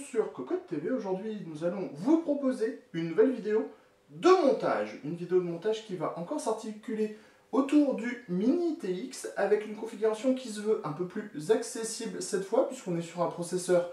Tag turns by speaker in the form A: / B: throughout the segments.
A: sur Cocotte TV. Aujourd'hui, nous allons vous proposer une nouvelle vidéo de montage. Une vidéo de montage qui va encore s'articuler autour du Mini ITX avec une configuration qui se veut un peu plus accessible cette fois, puisqu'on est sur un processeur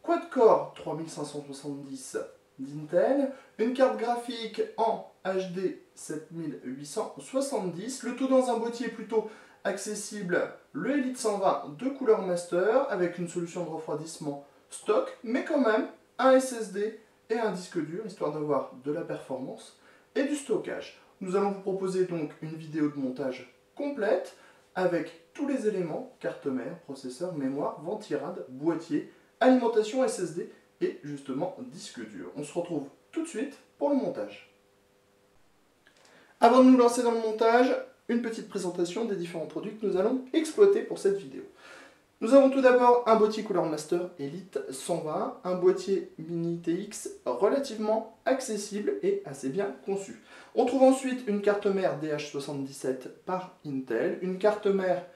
A: quad-core 3570 d'Intel, une carte graphique en HD 7870, le tout dans un boîtier plutôt accessible, le Elite 120 de couleur master avec une solution de refroidissement stock, mais quand même un SSD et un disque dur, histoire d'avoir de la performance et du stockage. Nous allons vous proposer donc une vidéo de montage complète avec tous les éléments, carte mère, processeur, mémoire, ventirad, boîtier, alimentation SSD et justement disque dur. On se retrouve tout de suite pour le montage. Avant de nous lancer dans le montage, une petite présentation des différents produits que nous allons exploiter pour cette vidéo. Nous avons tout d'abord un boîtier couleur master Elite 120, un boîtier Mini ITX relativement accessible et assez bien conçu. On trouve ensuite une carte mère DH77 par Intel, une carte mère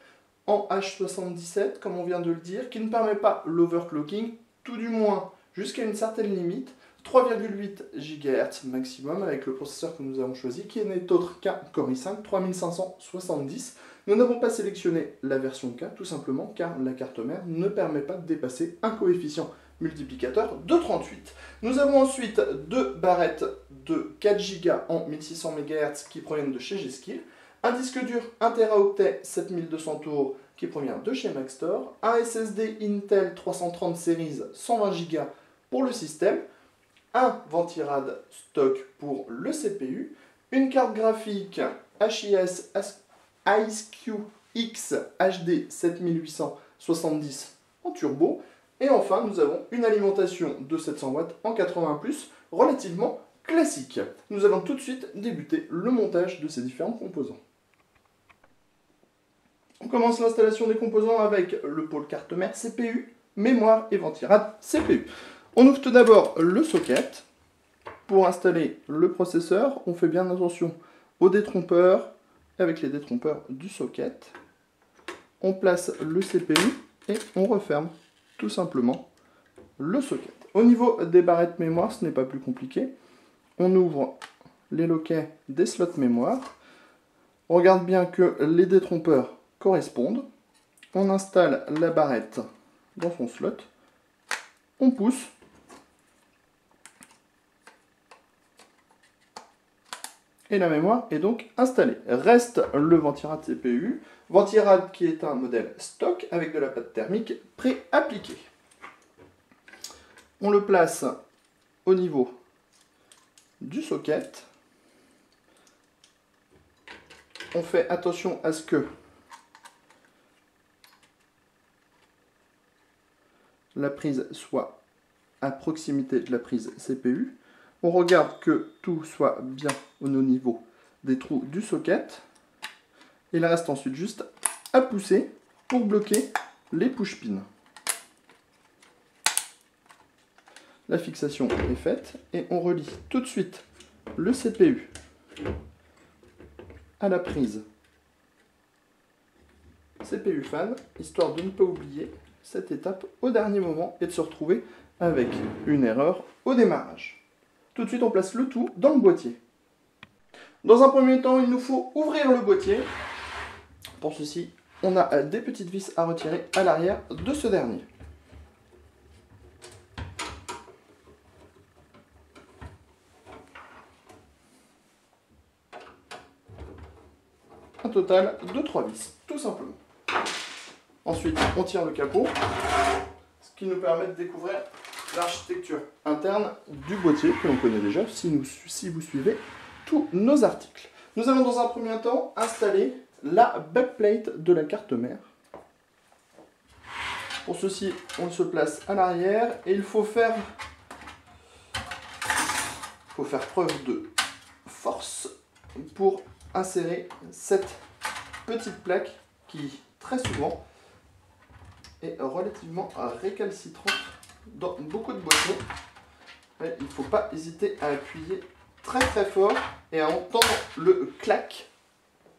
A: en H77 comme on vient de le dire, qui ne permet pas l'overclocking, tout du moins jusqu'à une certaine limite, 3,8 GHz maximum avec le processeur que nous avons choisi qui n'est autre qu'un Core i5 3570. Nous n'avons pas sélectionné la version K tout simplement car la carte mère ne permet pas de dépasser un coefficient multiplicateur de 38. Nous avons ensuite deux barrettes de 4 Go en 1600 MHz qui proviennent de chez G-Skill, un disque dur 1 Teraoctet 7200 tours qui provient de chez Maxtor, un SSD Intel 330 Series 120 Go pour le système, un ventirad stock pour le CPU, une carte graphique HIS Ice-Q-X HD 7870 en turbo, et enfin nous avons une alimentation de 700 watts en 80+, relativement classique. Nous allons tout de suite débuter le montage de ces différents composants. On commence l'installation des composants avec le pôle carte mère CPU, mémoire et ventirad CPU. On ouvre tout d'abord le socket. Pour installer le processeur, on fait bien attention aux détrompeurs, avec les détrompeurs du socket. On place le CPU et on referme tout simplement le socket. Au niveau des barrettes mémoire, ce n'est pas plus compliqué. On ouvre les loquets des slots mémoire. On regarde bien que les détrompeurs correspondent. On installe la barrette dans son slot. On pousse. Et la mémoire est donc installée. Reste le ventirad CPU, ventirad qui est un modèle stock avec de la pâte thermique pré-appliquée. On le place au niveau du socket. On fait attention à ce que la prise soit à proximité de la prise CPU. On regarde que tout soit bien au niveau des trous du socket. Il reste ensuite juste à pousser pour bloquer les push-pins. La fixation est faite et on relie tout de suite le CPU à la prise CPU fan, histoire de ne pas oublier cette étape au dernier moment et de se retrouver avec une erreur au démarrage. Tout de suite, on place le tout dans le boîtier. Dans un premier temps, il nous faut ouvrir le boîtier. Pour ceci, on a des petites vis à retirer à l'arrière de ce dernier. Un total de 3 vis, tout simplement. Ensuite, on tire le capot, ce qui nous permet de découvrir l'architecture interne du boîtier que l'on connaît déjà si vous suivez tous nos articles. Nous allons dans un premier temps installer la backplate de la carte mère. Pour ceci, on se place à l'arrière et il faut faire preuve de force pour insérer cette petite plaque qui très souvent est relativement récalcitrante dans beaucoup de boîtiers. Mais il ne faut pas hésiter à appuyer très fort et à entendre le clac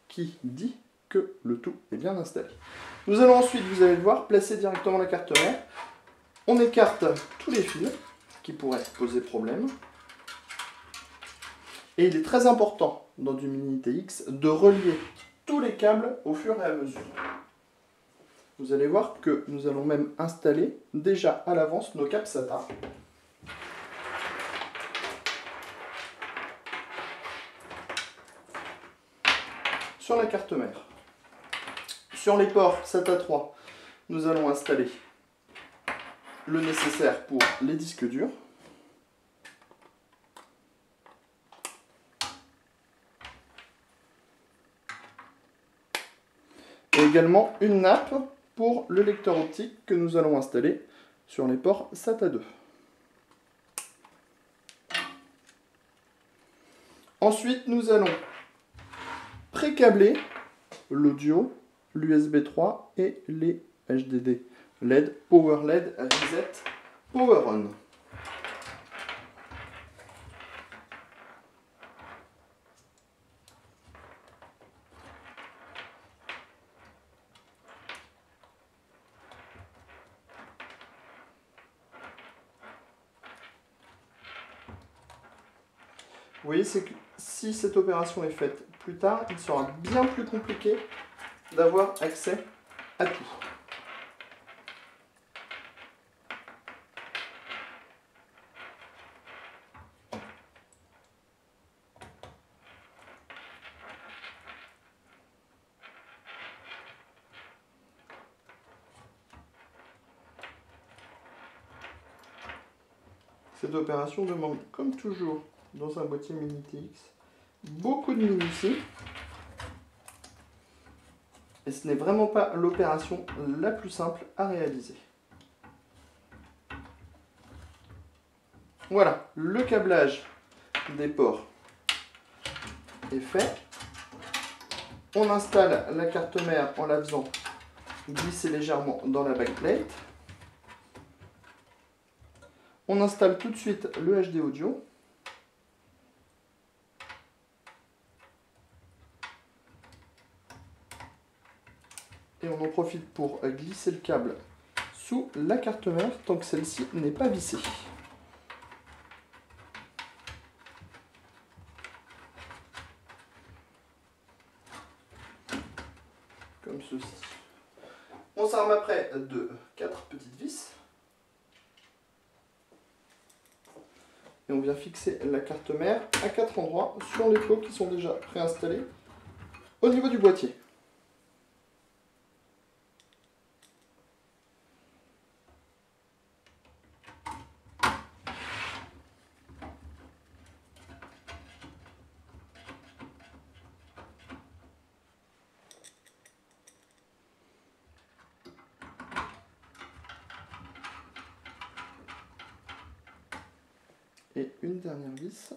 A: qui dit que le tout est bien installé. Nous allons ensuite, vous allez le voir, placer directement la carte mère On écarte tous les fils qui pourraient poser problème. Et il est très important dans du Mini ITX de relier tous les câbles au fur et à mesure. Vous allez voir que nous allons même installer déjà à l'avance nos câbles SATA. Sur la carte mère. Sur les ports SATA 3, nous allons installer le nécessaire pour les disques durs. Et également une nappe pour le lecteur optique que nous allons installer sur les ports SATA 2. Ensuite, nous allons pré-câbler l'audio, l'USB 3 et les HDD LED, Power LED, Reset, Power On. Vous voyez, c'est que si cette opération est faite plus tard, il sera bien plus compliqué d'avoir accès à tout. Cette opération demande, comme toujours dans un boîtier Mini ITX, beaucoup de minutie. Et ce n'est vraiment pas l'opération la plus simple à réaliser. Voilà, le câblage des ports est fait. On installe la carte mère en la faisant glisser légèrement dans la backplate. On installe tout de suite le HD audio. Et on en profite pour glisser le câble sous la carte mère tant que celle-ci n'est pas vissée. Comme ceci. On s'arme après de 4 petites vis. Et on vient fixer la carte mère à 4 endroits sur les plots qui sont déjà préinstallés au niveau du boîtier. Et une dernière vis.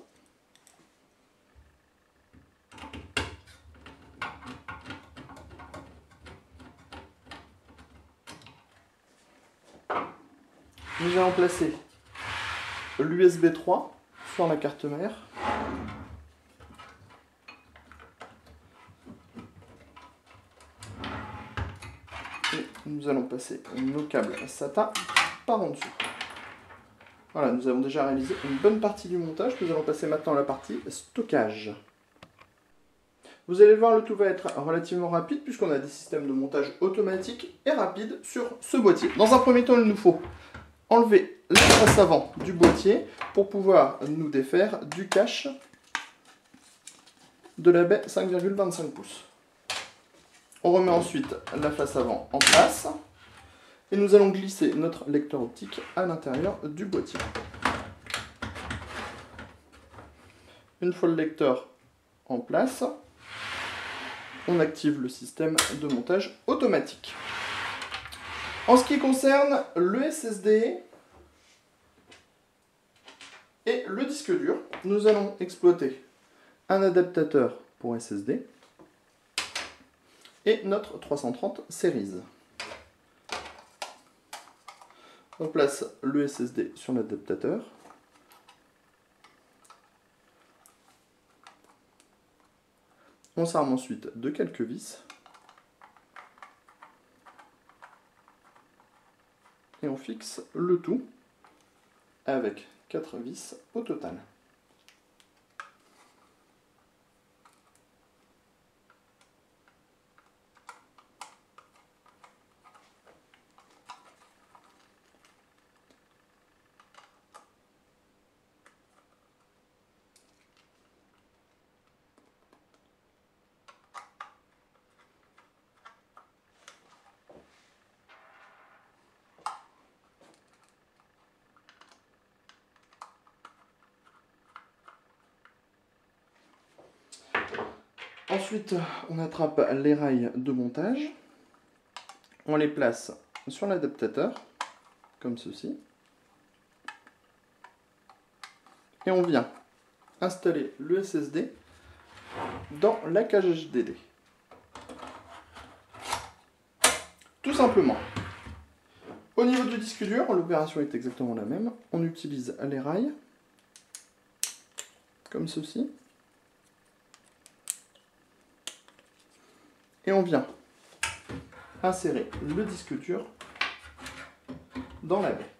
A: Nous allons placer l'USB 3 sur la carte mère. Et nous allons passer nos câbles SATA par en dessous. Voilà, nous avons déjà réalisé une bonne partie du montage. Nous allons passer maintenant à la partie stockage. Vous allez voir, le tout va être relativement rapide puisqu'on a des systèmes de montage automatiques et rapides sur ce boîtier. Dans un premier temps, il nous faut enlever la face avant du boîtier pour pouvoir nous défaire du cache de la baie 5,25 pouces. On remet ensuite la face avant en place. Et nous allons glisser notre lecteur optique à l'intérieur du boîtier. Une fois le lecteur en place, on active le système de montage automatique. En ce qui concerne le SSD et le disque dur, nous allons exploiter un adaptateur pour SSD et notre 330 Series. On place le SSD sur l'adaptateur. On s'arme ensuite de quelques vis. et on fixe le tout avec 4 vis au total. Ensuite, on attrape les rails de montage, on les place sur l'adaptateur, comme ceci, et on vient installer le SSD dans la cage HDD. Tout simplement. Au niveau du disque dur, l'opération est exactement la même. On utilise les rails, comme ceci. Et on vient insérer le disque dur dans la baie.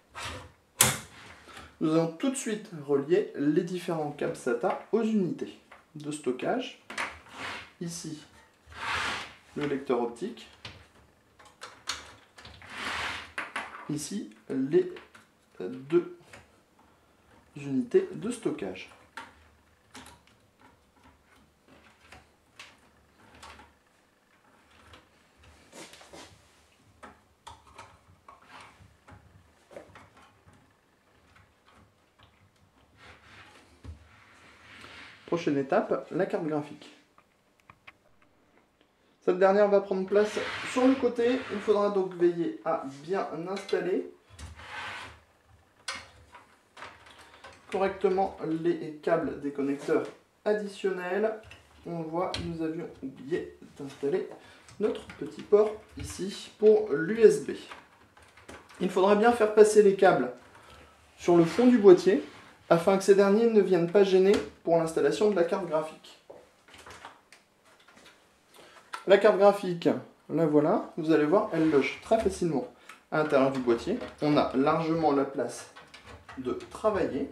A: Nous allons tout de suite relier les différents câbles SATA aux unités de stockage. Ici, le lecteur optique. Ici, les 2 unités de stockage. Prochaine étape, la carte graphique. Cette dernière va prendre place sur le côté. Il faudra donc veiller à bien installer correctement les câbles des connecteurs additionnels. On voit, nous avions oublié d'installer notre petit port ici pour l'USB. Il faudra bien faire passer les câbles sur le fond du boîtier afin que ces derniers ne viennent pas gêner pour l'installation de la carte graphique. La carte graphique, la voilà, vous allez voir, elle loge très facilement à l'intérieur du boîtier. On a largement la place de travailler.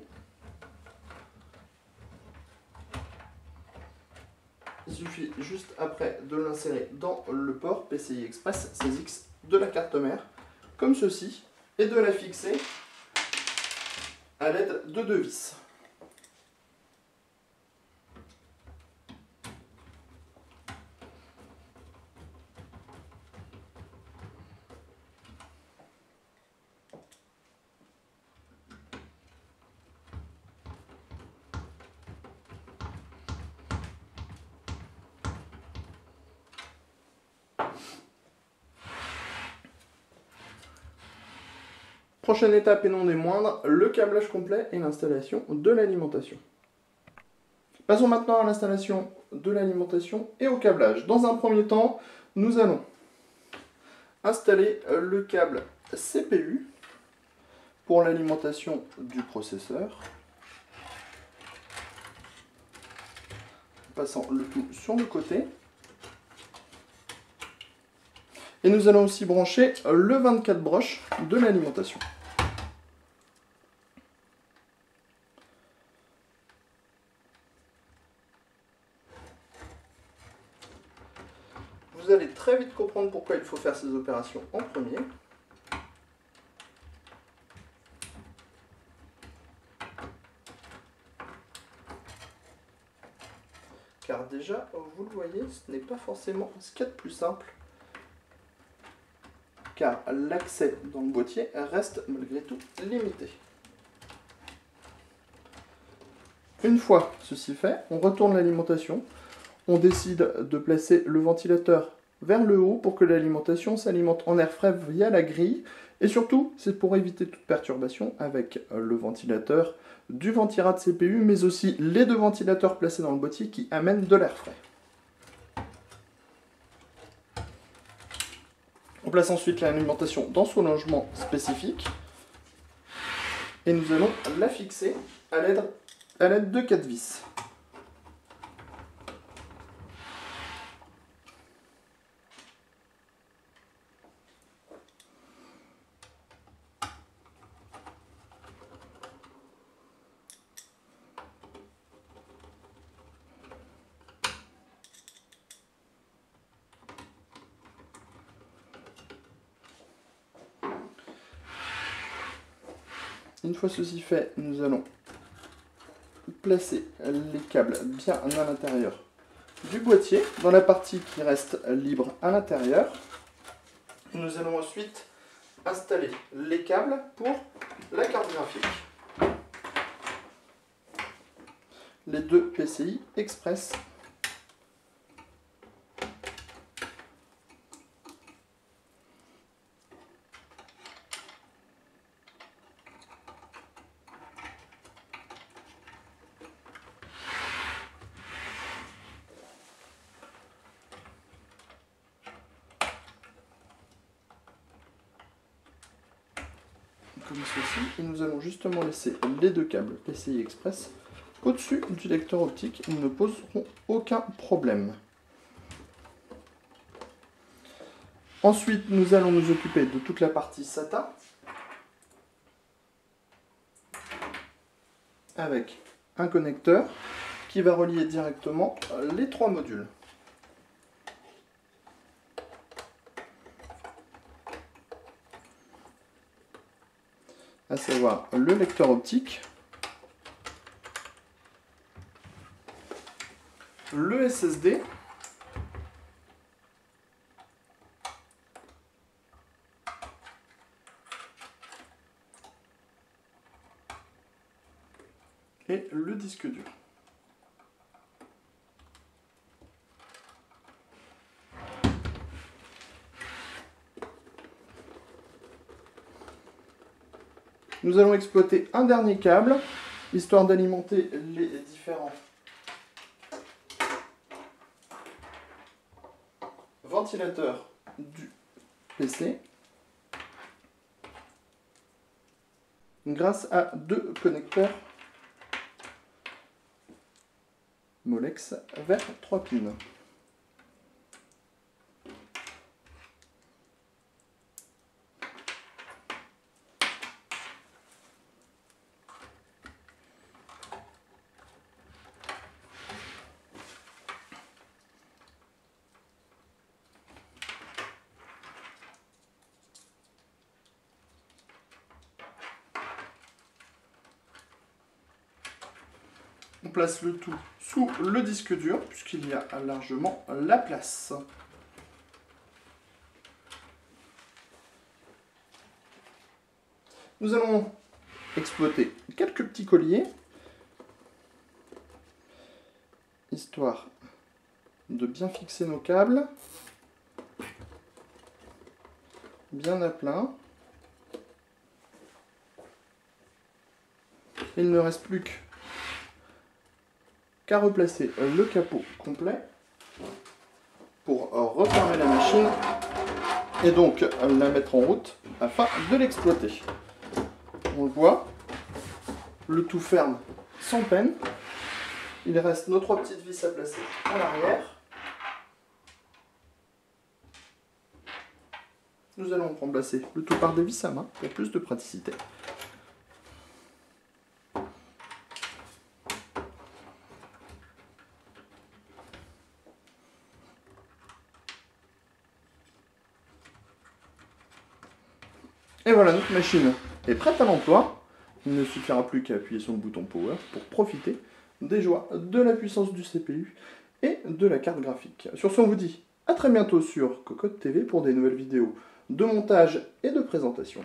A: Il suffit juste après de l'insérer dans le port PCI Express 16X de la carte mère, comme ceci, et de la fixer à l'aide de 2 vis. Prochaine étape et non des moindres, le câblage complet et l'installation de l'alimentation. Passons maintenant à l'installation de l'alimentation et au câblage. Dans un premier temps, nous allons installer le câble CPU pour l'alimentation du processeur. Passant le tout sur le côté. Et nous allons aussi brancher le 24 broches de l'alimentation. Vous allez très vite comprendre pourquoi il faut faire ces opérations en premier. Car déjà, vous le voyez, ce n'est pas forcément ce qu'il y a de plus simple. Car l'accès dans le boîtier reste malgré tout limité. Une fois ceci fait, on retourne l'alimentation. On décide de placer le ventilateur vers le haut pour que l'alimentation s'alimente en air frais via la grille. Et surtout, c'est pour éviter toute perturbation avec le ventilateur du ventirad CPU, mais aussi les 2 ventilateurs placés dans le boîtier qui amènent de l'air frais. On place ensuite l'alimentation dans son logement spécifique. Et nous allons la fixer à l'aide de 4 vis. Une fois ceci fait, nous allons placer les câbles bien à l'intérieur du boîtier, dans la partie qui reste libre à l'intérieur. Nous allons ensuite installer les câbles pour la carte graphique. Les deux PCI Express. Comme ceci, et nous allons justement laisser les deux câbles PCI Express au-dessus du lecteur optique. Ils ne poseront aucun problème. Ensuite, nous allons nous occuper de toute la partie SATA avec un connecteur qui va relier directement les trois modules. À savoir le lecteur optique, le SSD, et le disque dur. Nous allons exploiter un dernier câble, histoire d'alimenter les différents ventilateurs du PC, grâce à deux connecteurs Molex vers 3 pins. On place le tout sous le disque dur, puisqu'il y a largement la place. Nous allons exploiter quelques petits colliers, histoire de bien fixer nos câbles, bien à plat. Il ne reste plus qu'à replacer le capot complet pour refermer la machine et donc la mettre en route afin de l'exploiter. On le voit, le tout ferme sans peine. Il reste nos trois petites vis à placer à l'arrière. Nous allons remplacer le tout par des vis à main pour plus de praticité. Et voilà, notre machine est prête à l'emploi. Il ne suffira plus qu'à appuyer sur le bouton Power pour profiter des joies de la puissance du CPU et de la carte graphique. Sur ce, on vous dit à très bientôt sur Cocotte TV pour des nouvelles vidéos de montage et de présentation.